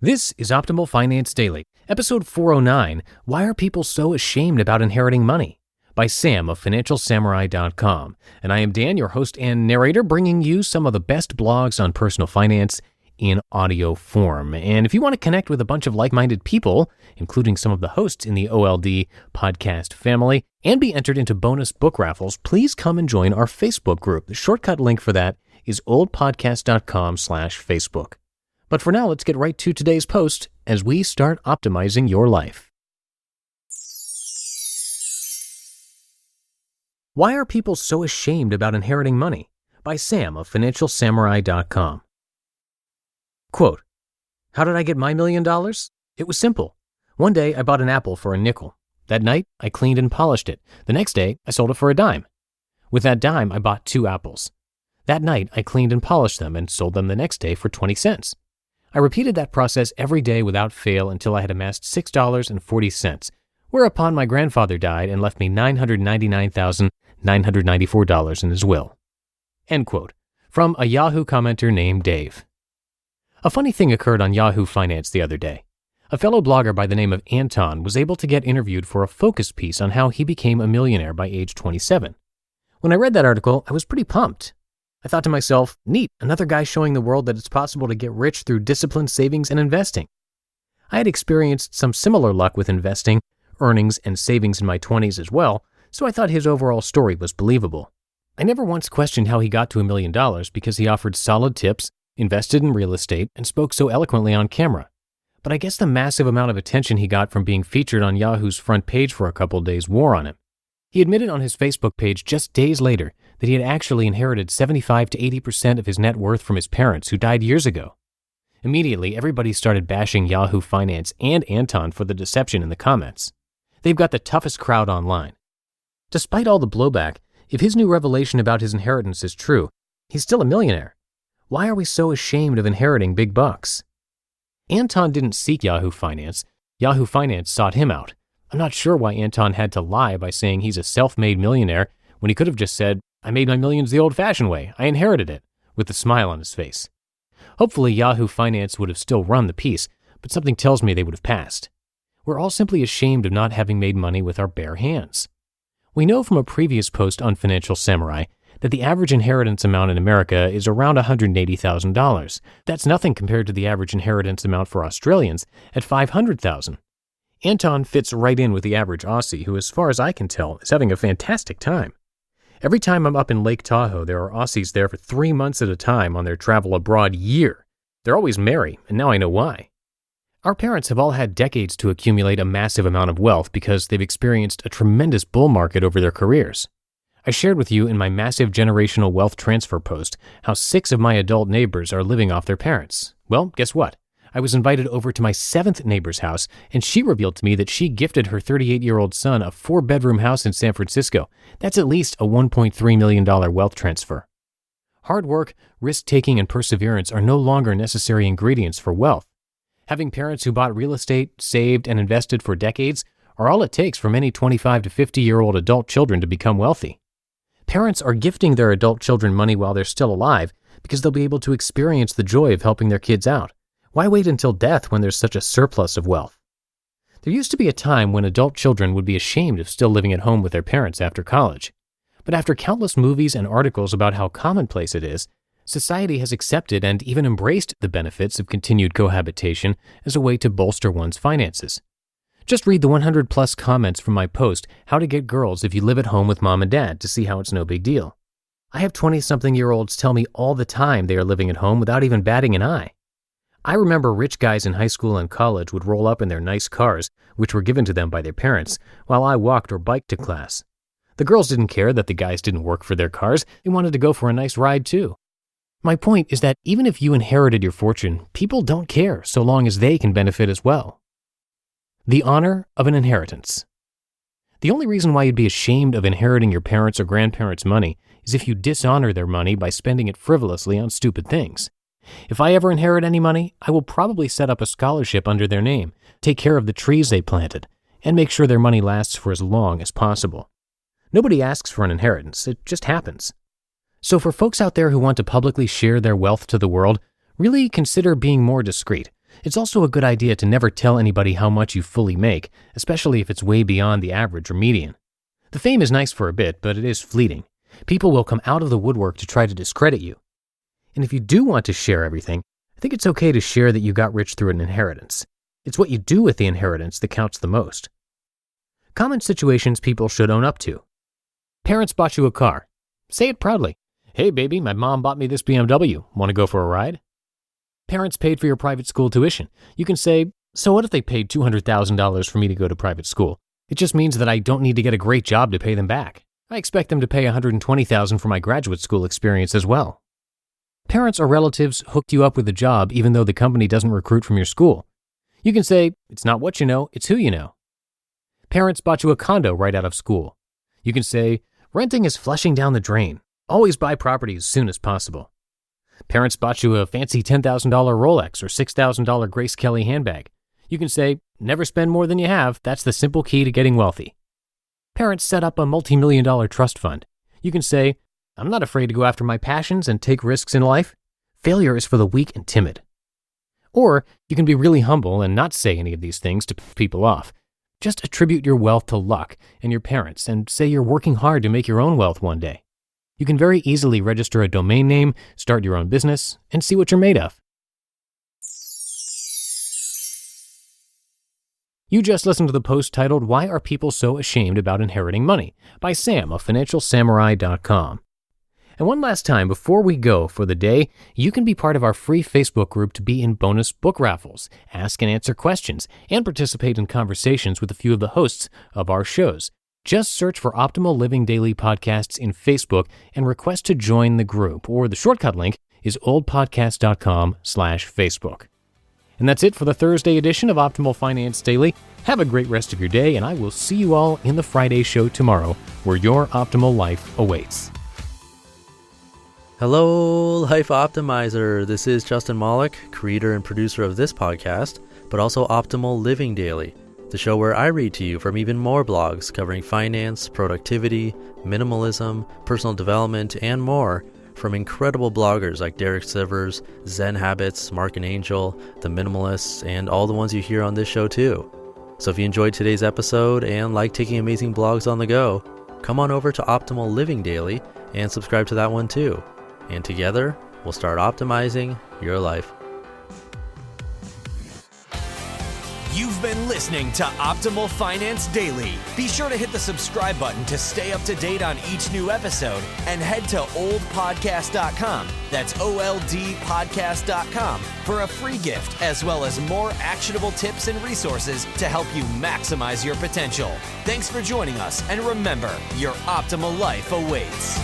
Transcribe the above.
This is Optimal Finance Daily, episode 409, Why Are People So Ashamed About Inheriting Money? By Sam of FinancialSamurai.com. And I am Dan, your host and narrator, bringing you some of the best blogs on personal finance in audio form. And if you want to connect with a bunch of like-minded people, including some of the hosts in the OLD podcast family, and be entered into bonus book raffles, please come and join our Facebook group. The shortcut link for that is oldpodcast.com/Facebook. But for now, let's get right to today's post as we start optimizing your life. Why Are People So Ashamed About Inheriting Money? By Sam of FinancialSamurai.com. Quote, how did I get my $1 million? It was simple. One day, I bought an apple for a nickel. That night, I cleaned and polished it. The next day, I sold it for a dime. With that dime, I bought 2 apples. That night, I cleaned and polished them and sold them the next day for 20 cents. I repeated that process every day without fail until I had amassed $6.40, whereupon my grandfather died and left me $999,994 in his will. End quote. From a Yahoo commenter named Dave. A funny thing occurred on Yahoo Finance the other day. A fellow blogger by the name of Anton was able to get interviewed for a focus piece on how he became a millionaire by age 27. When I read that article, I was pretty pumped. I thought to myself, neat, another guy showing the world that it's possible to get rich through disciplined savings and investing. I had experienced some similar luck with investing, earnings, and savings in my 20s as well, so I thought his overall story was believable. I never once questioned how he got to $1 million because he offered solid tips, invested in real estate, and spoke so eloquently on camera. But I guess the massive amount of attention he got from being featured on Yahoo's front page for a couple days wore on him. He admitted on his Facebook page just days later that he had actually inherited 75 to 80% of his net worth from his parents who died years ago. Immediately, everybody started bashing Yahoo Finance and Anton for the deception in the comments. They've got the toughest crowd online. Despite all the blowback, if his new revelation about his inheritance is true, he's still a millionaire. Why are we so ashamed of inheriting big bucks? Anton didn't seek Yahoo Finance. Yahoo Finance sought him out. I'm not sure why Anton had to lie by saying he's a self-made millionaire when he could have just said, I made my millions the old-fashioned way. I inherited it, with a smile on his face. Hopefully Yahoo Finance would have still run the piece, but something tells me they would have passed. We're all simply ashamed of not having made money with our bare hands. We know from a previous post on Financial Samurai that the average inheritance amount in America is around $180,000. That's nothing compared to the average inheritance amount for Australians at $500,000. Anton fits right in with the average Aussie who, as far as I can tell, is having a fantastic time. Every time I'm up in Lake Tahoe, there are Aussies there for 3 months at a time on their travel abroad year. They're always merry, and now I know why. Our parents have all had decades to accumulate a massive amount of wealth because they've experienced a tremendous bull market over their careers. I shared with you in my massive generational wealth transfer post how 6 of my adult neighbors are living off their parents. Well, guess what? I was invited over to my 7th neighbor's house, and she revealed to me that she gifted her 38-year-old son a 4-bedroom house in San Francisco. That's at least a $1.3 million wealth transfer. Hard work, risk-taking, and perseverance are no longer necessary ingredients for wealth. Having parents who bought real estate, saved, and invested for decades are all it takes for many 25 to 50-year-old adult children to become wealthy. Parents are gifting their adult children money while they're still alive because they'll be able to experience the joy of helping their kids out. Why wait until death when there's such a surplus of wealth? There used to be a time when adult children would be ashamed of still living at home with their parents after college. But after countless movies and articles about how commonplace it is, society has accepted and even embraced the benefits of continued cohabitation as a way to bolster one's finances. Just read the 100-plus comments from my post, How to Get Girls If You Live at Home with Mom and Dad, to see how it's no big deal. I have 20-something-year-olds tell me all the time they are living at home without even batting an eye. I remember rich guys in high school and college would roll up in their nice cars, which were given to them by their parents, while I walked or biked to class. The girls didn't care that the guys didn't work for their cars. They wanted to go for a nice ride too. My point is that even if you inherited your fortune, people don't care so long as they can benefit as well. The honor of an inheritance. The only reason why you'd be ashamed of inheriting your parents' or grandparents' money is if you dishonor their money by spending it frivolously on stupid things. If I ever inherit any money, I will probably set up a scholarship under their name, take care of the trees they planted, and make sure their money lasts for as long as possible. Nobody asks for an inheritance, it just happens. So for folks out there who want to publicly share their wealth to the world, really consider being more discreet. It's also a good idea to never tell anybody how much you fully make, especially if it's way beyond the average or median. The fame is nice for a bit, but it is fleeting. People will come out of the woodwork to try to discredit you. And if you do want to share everything, I think it's okay to share that you got rich through an inheritance. It's what you do with the inheritance that counts the most. Common situations people should own up to. Parents bought you a car. Say it proudly. Hey baby, my mom bought me this BMW. Want to go for a ride? Parents paid for your private school tuition. You can say, so what if they paid $200,000 for me to go to private school? It just means that I don't need to get a great job to pay them back. I expect them to pay $120,000 for my graduate school experience as well. Parents or relatives hooked you up with a job even though the company doesn't recruit from your school. You can say, it's not what you know, it's who you know. Parents bought you a condo right out of school. You can say, renting is flushing down the drain. Always buy property as soon as possible. Parents bought you a fancy $10,000 Rolex or $6,000 Grace Kelly handbag. You can say, never spend more than you have. That's the simple key to getting wealthy. Parents set up a multi-million-dollar trust fund. You can say, I'm not afraid to go after my passions and take risks in life. Failure is for the weak and timid. Or you can be really humble and not say any of these things to piss people off. Just attribute your wealth to luck and your parents and say you're working hard to make your own wealth one day. You can very easily register a domain name, start your own business, and see what you're made of. You just listened to the post titled, Why Are People So Ashamed About Inheriting Money? By Sam of FinancialSamurai.com. And one last time before we go for the day, you can be part of our free Facebook group to be in bonus book raffles, ask and answer questions, and participate in conversations with a few of the hosts of our shows. Just search for Optimal Living Daily Podcasts in Facebook and request to join the group, or the shortcut link is oldpodcast.com/Facebook. And that's it for the Thursday edition of Optimal Finance Daily. Have a great rest of your day, and I will see you all in the Friday show tomorrow, where your optimal life awaits. Hello, Life Optimizer. This is Justin Malik, creator and producer of this podcast, but also Optimal Living Daily, the show where I read to you from even more blogs covering finance, productivity, minimalism, personal development, and more from incredible bloggers like Derek Sivers, Zen Habits, Mark and Angel, The Minimalists, and all the ones you hear on this show too. So if you enjoyed today's episode and like taking amazing blogs on the go, come on over to Optimal Living Daily and subscribe to that one too. And together, we'll start optimizing your life. You've been listening to Optimal Finance Daily. Be sure to hit the subscribe button to stay up to date on each new episode and head to oldpodcast.com. That's OLDpodcast.com for a free gift as well as more actionable tips and resources to help you maximize your potential. Thanks for joining us, and remember, your optimal life awaits.